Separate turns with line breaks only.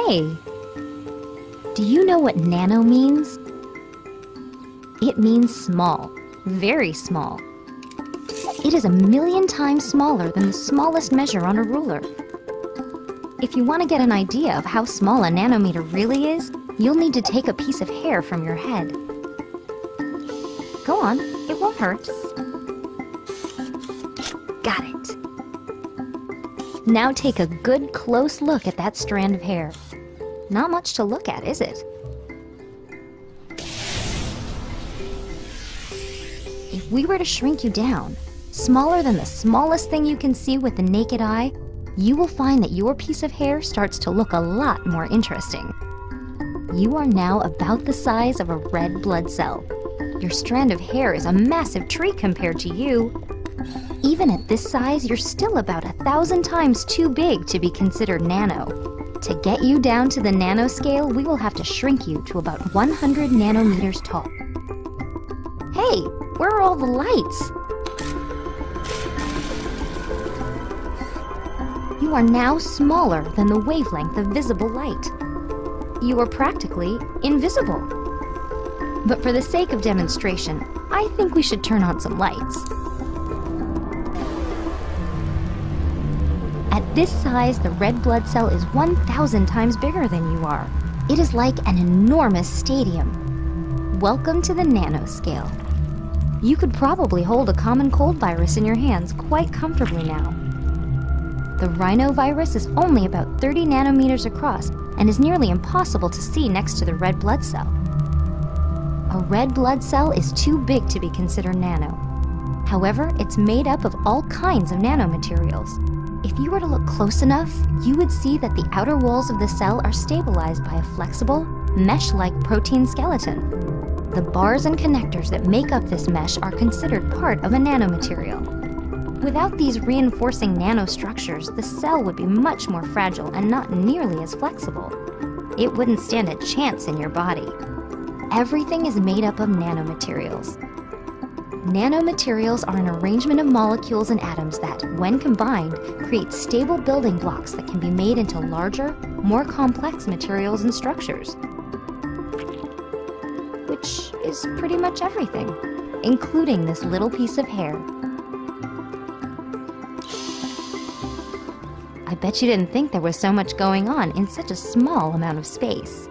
Hey! Do you know what nano means? It means small, very small. It is 1,000,000 times smaller than the smallest measure on a ruler. If you want to get an idea of how small a nanometer really is, you'll need to take a piece of hair from your head. Go on, it won't hurt. Got it. Now take a good close look at that strand of hair. Not much to look at, is it? If we were to shrink you down, smaller than the smallest thing you can see with the naked eye, you will find that your piece of hair starts to look a lot more interesting. You are now about the size of a red blood cell. Your strand of hair is a massive tree compared to you. Even at this size, you're still about 1,000 times too big to be considered nano. To get you down to the nanoscale, we will have to shrink you to about 100 nanometers tall. Hey, where are all the lights? You are now smaller than the wavelength of visible light. You are practically invisible. But for the sake of demonstration, I think we should turn on some lights. At this size, the red blood cell is 1,000 times bigger than you are. It is like an enormous stadium. Welcome to the nanoscale. You could probably hold a common cold virus in your hands quite comfortably now. The rhinovirus is only about 30 nanometers across and is nearly impossible to see next to the red blood cell. A red blood cell is too big to be considered nano. However, it's made up of all kinds of nanomaterials. If you were to look close enough, you would see that the outer walls of the cell are stabilized by a flexible, mesh-like protein skeleton. The bars and connectors that make up this mesh are considered part of a nanomaterial. Without these reinforcing nanostructures, the cell would be much more fragile and not nearly as flexible. It wouldn't stand a chance in your body. Everything is made up of nanomaterials. Nanomaterials are an arrangement of molecules and atoms that, when combined, create stable building blocks that can be made into larger, more complex materials and structures. Which is pretty much everything, including this little piece of hair. I bet you didn't think there was so much going on in such a small amount of space.